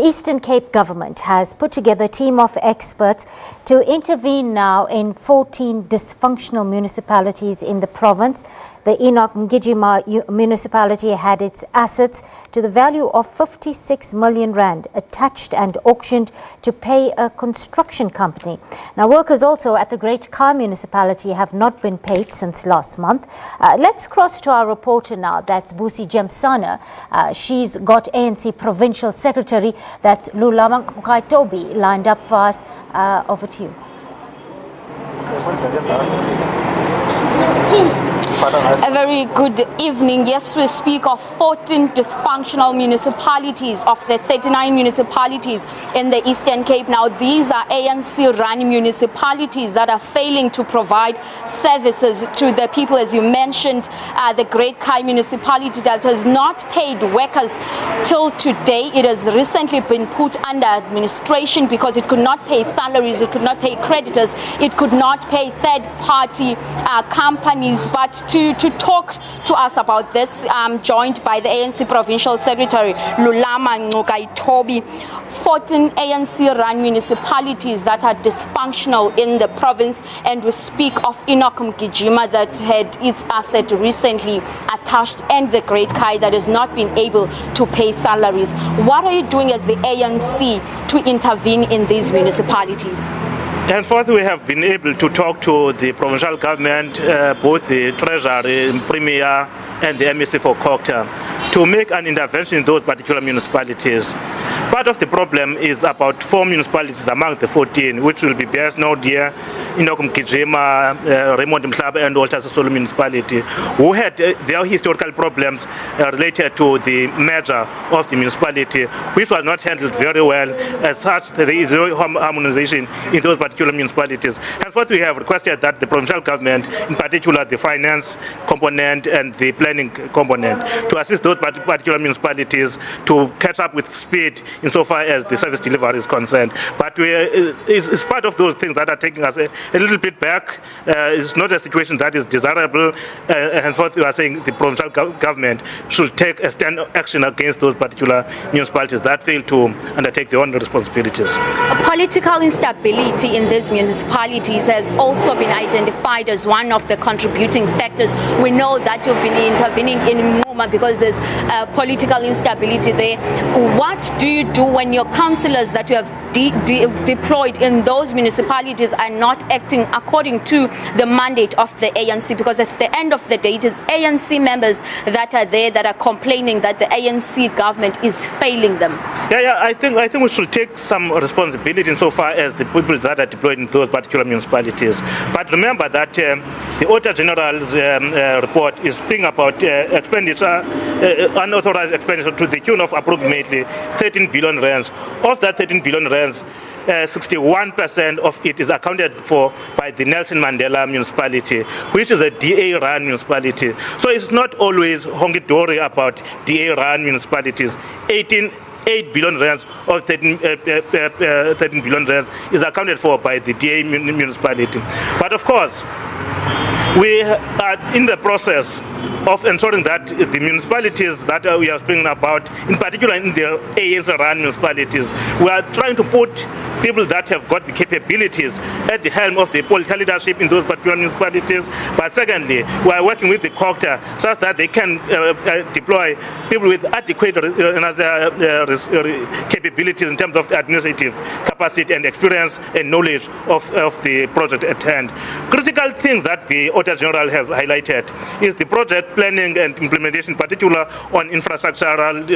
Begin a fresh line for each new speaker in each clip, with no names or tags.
The Eastern Cape government has put together a team of experts to intervene now in 14 dysfunctional municipalities in the province. The Enoch Mgijima municipality had its assets to the value of 56 million rand attached and auctioned to pay a construction company. Now, workers also at the Great Kei Municipality have not been paid since last month. Let's cross to our reporter now. That's Busisiwe Jemsana. She's got ANC Provincial Secretary, that's Lulama Ngcukaitobi, lined up for us. Over to you.
A very good evening. Yes, we speak of 14 dysfunctional municipalities of the 39 municipalities in the Eastern Cape. Now, these are ANC-run municipalities that are failing to provide services to the people. As you mentioned, the Great Kei Municipality that has not paid workers till today. It has recently been put under administration because it could not pay salaries, it could not pay creditors, it could not pay third-party companies. But to talk to us about this, I'm joined by the ANC Provincial Secretary, Lulama Ngcukaitobi. 14 ANC-run municipalities that are dysfunctional in the province, and we speak of Enoch Mgijima that had its asset recently attached, and the Great Kei that has not been able to pay salaries. What are you doing as the ANC to intervene in these municipalities?
Henceforth, we have been able to talk to the provincial government, both the Treasury, Premier, and the MEC for Cocta, to make an intervention in those particular municipalities. Part of the problem is about 4 municipalities among the 14, which will be best known here: Enoch Mgijima, Raymond Mhlaba, and Walter Sisulu municipality, who had their historical problems related to the merger of the municipality, which was not handled very well. As such, there is no harmonization in those particular municipalities. Henceforth, we have requested that the provincial government, in particular the finance component and the planning component, to assist those particular municipalities to catch up with speed insofar as the service delivery is concerned. But it's part of those things that are taking us a little bit back. It's not a situation that is desirable. Henceforth, we are saying the provincial government should take a stand action against those particular municipalities that fail to undertake their own responsibilities.
Political instability in these municipalities has also been identified as one of the contributing factors. We know that you've been intervening in Nguma because there's political instability there. What do you do when your councillors that you have deployed in those municipalities are not acting according to the mandate of the ANC? Because at the end of the day, it is ANC members that are there that are complaining that the ANC government is failing them.
I think we should take some responsibility insofar as the people that are deployed in those particular municipalities. But remember that the Auditor General's report is speaking about expenditure, unauthorized expenditure to the tune of approximately 13 billion rands. Of that 13 billion rands, 61% of it is accounted for by the Nelson Mandela municipality, which is a DA-run municipality. So it's not always honky-dory about DA-run municipalities. 8 billion rands of 13 billion rands is accounted for by the DA municipality. But of course, we are in the process of ensuring that the municipalities that we are speaking about, in particular in the ANC-run municipalities, we are trying to put people that have got the capabilities at the helm of the political leadership in those particular municipalities. But secondly, we are working with the Cocta such that they can deploy people with adequate capabilities in terms of administrative capacity and experience and knowledge of the project at hand. Critical things that the Auditor General has highlighted is the project planning and implementation, particular on infrastructural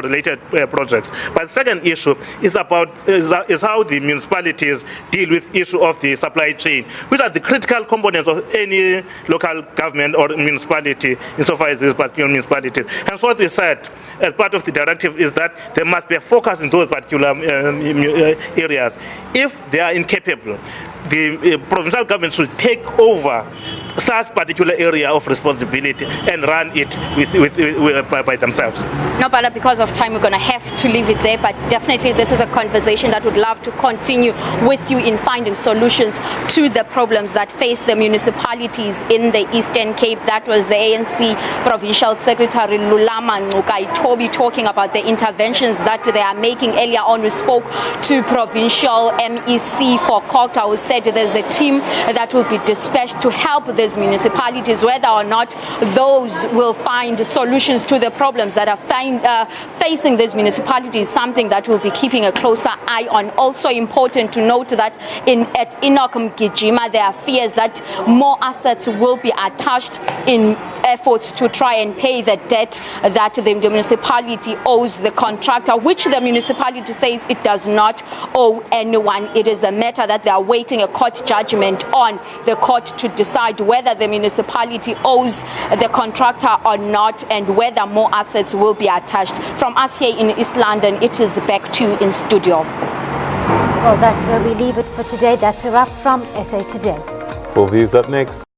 related projects. But the second issue is how the municipalities deal with issue of the supply chain, which are the critical components of any local government or municipality insofar as these particular municipalities. And so what they said as part of the directive is that there must be a focus in those particular areas. If they are incapable, the provincial government should take over such particular area of responsibility and run it by themselves.
No, but because of time, we're going to have to leave it there. But definitely, this is a conversation that would love to continue with you in finding solutions to the problems that face the municipalities in the Eastern Cape. That was the ANC Provincial Secretary Lulama Ngcukaitobi talking about the interventions that they are making. Earlier on, we spoke to Provincial MEC for Kokta, who said there's a team that will be dispatched to help these municipalities, whether or not those will find solutions to the problems that are facing these municipalities, something that we'll be keeping a closer eye on. Also important to note that at Enoch Mgijima, there are fears that more assets will be attached in efforts to try and pay the debt that the municipality owes the contractor, which the municipality says it does not owe anyone. It is a matter that they are waiting a court judgment on the court to decide whether the municipality owes the contractor or not, and whether more assets will be attached. From us here in East London, it is back to you in studio.
Well, that's where we leave it for today. That's a wrap from SA Today.
Full Views up next.